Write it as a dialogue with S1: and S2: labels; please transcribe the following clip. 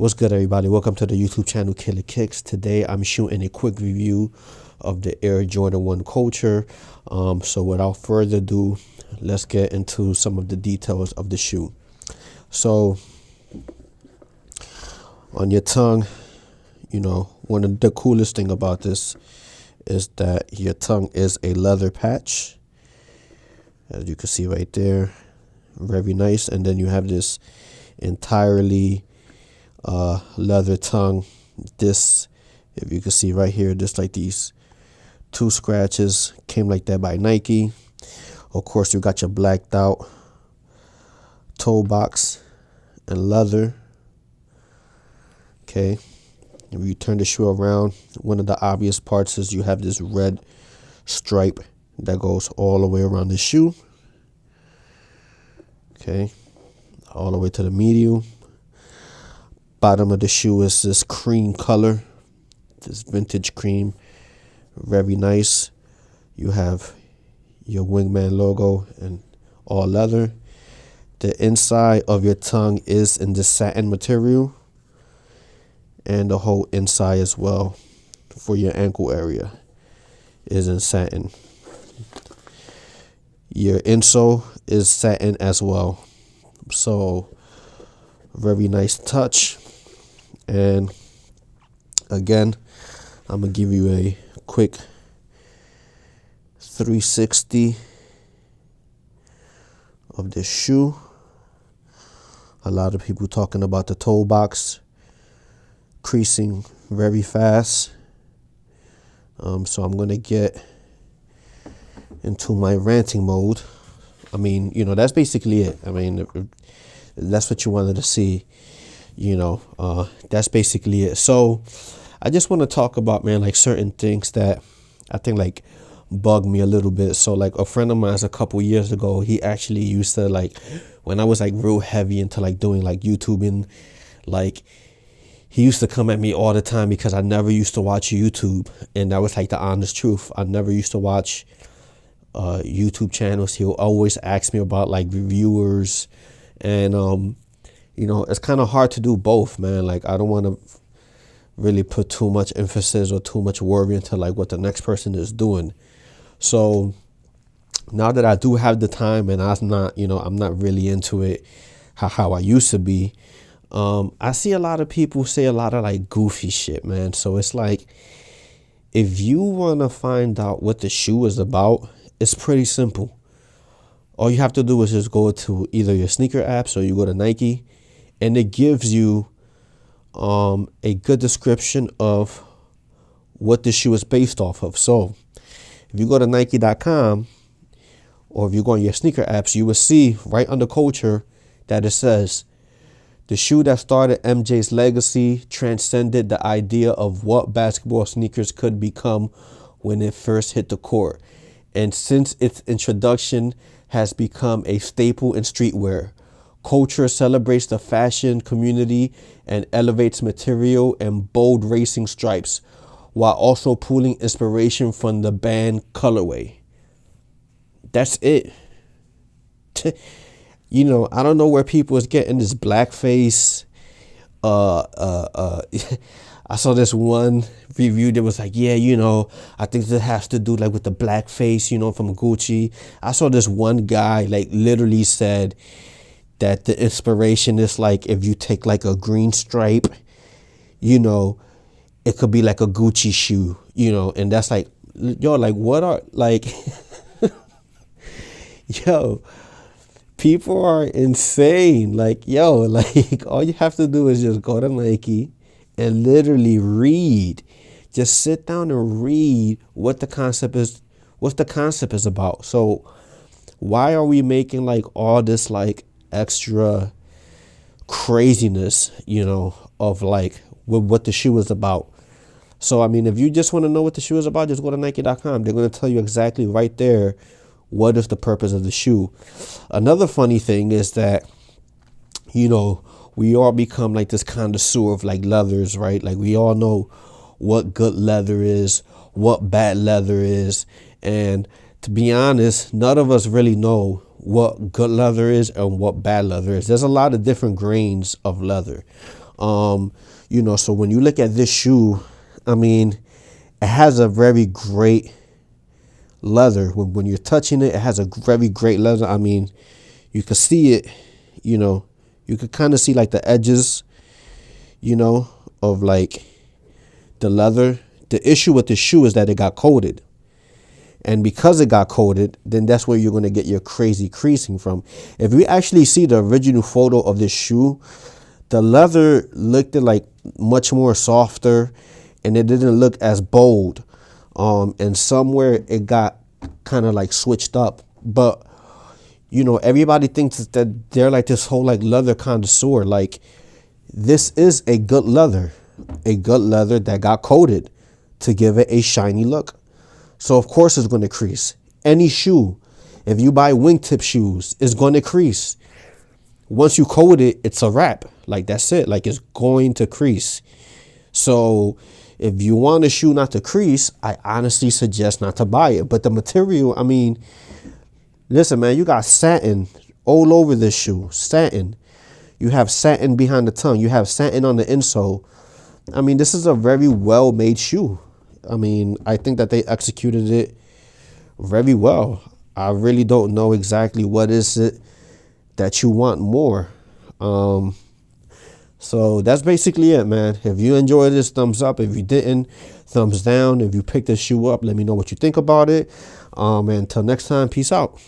S1: What's good, everybody? Welcome to the YouTube channel Killer Kicks. Today I'm shooting a quick review of the Air Jordan 1 Couture. So without further ado, let's get into some of the details of the shoe. So on your tongue, you know, one of the coolest thing about this is that your tongue is a leather patch, as you can see right there. Very nice. And then you have this entirely leather tongue. This, if you can see right here, just like these two scratches came like that by Nike. Of course, you got your blacked out toe box and leather. Okay, if you turn the shoe around, one of the obvious parts is you have this red stripe that goes all the way around the shoe. Okay, all the way to the medial. Bottom of the shoe is this cream color, this vintage cream, very nice. You have your Wingman logo and all leather. The inside of your tongue is in the satin material, and the whole inside as well for your ankle area is in satin. Your insole is satin as well, so very nice touch. And again, I'm gonna give you a quick 360 of this shoe. A lot of people talking about the toe box creasing very fast. So I'm gonna get into my ranting mode. I mean, you know, that's basically it. I mean, if that's what you wanted to see. You know, that's basically it. So I just want to talk about, man, like certain things that I think like bug me a little bit. So like a friend of mine a couple years ago, he actually used to, like, when I was like real heavy into like doing like YouTubing, like he used to come at me all the time because I never used to watch YouTube. And that was like the honest truth. I never used to watch YouTube channels. He'll always ask me about like reviewers, and you know, it's kind of hard to do both, man. Like, I don't want to really put too much emphasis or too much worry into like what the next person is doing. So now that I do have the time and I'm not, you know, I'm not really into it how I used to be, I see a lot of people say a lot of like goofy shit, man. So it's like, if you want to find out what the shoe is about, it's pretty simple. All you have to do is just go to either your sneaker apps or you go to Nike, and it gives you a good description of what the shoe is based off of. So if you go to Nike.com, or if you go on your sneaker apps, you will see right under Couture that it says, the shoe that started MJ's legacy transcended the idea of what basketball sneakers could become when it first hit the court, and since its introduction has become a staple in streetwear. Couture celebrates the fashion community and elevates material and bold racing stripes, while also pulling inspiration from the band colorway. That's it. You know, I don't know where people is getting this blackface. I saw this one review that was like, yeah, you know, I think this has to do like with the blackface, you know, from Gucci. I saw this one guy like literally said that the inspiration is like, if you take like a green stripe, you know, it could be like a Gucci shoe, you know, and that's like, yo, like what are like, yo, people are insane. Like, yo, like all you have to do is just go to Nike and literally read. Just sit down and read what the concept is, what the concept is about. So why are we making like all this like extra craziness, you know, of like what the shoe is about? So I mean, if you just want to know what the shoe is about, just go to Nike.com. They're going to tell you exactly right there what is the purpose of the shoe. Another funny thing is that, you know, we all become like this connoisseur of like leathers, right? Like we all know what good leather is, what bad leather is. And to be honest, none of us really know what good leather is and what bad leather is. There's a lot of different grains of leather. You know, so when you look at this shoe, I mean, it has a very great leather. When you're touching it, it has a very great leather. I mean, you can see it, you know, you could kind of see like the edges, you know, of like the leather. The issue with the shoe is that it got coated. And because it got coated, then that's where you're going to get your crazy creasing from. If we actually see the original photo of this shoe, the leather looked like much more softer and it didn't look as bold. And somewhere it got kind of like switched up. But, you know, everybody thinks that they're like this whole like leather connoisseur. Like, this is a good leather that got coated to give it a shiny look. So of course it's going to crease. Any shoe, if you buy wingtip shoes, it's going to crease. Once you coat it, it's a wrap. Like, that's it. Like, it's going to crease. So if you want a shoe not to crease, I honestly suggest not to buy it. But the material, I mean, listen, man, you got satin all over this shoe. Satin. You have satin behind the tongue. You have satin on the insole. I mean, this is a very well-made shoe. I mean, I think that they executed it very well. I really don't know exactly what is it that you want more. So that's basically it, man. If you enjoyed this, thumbs up. If you didn't, thumbs down. If you picked this shoe up, let me know what you think about it. And until next time, peace out.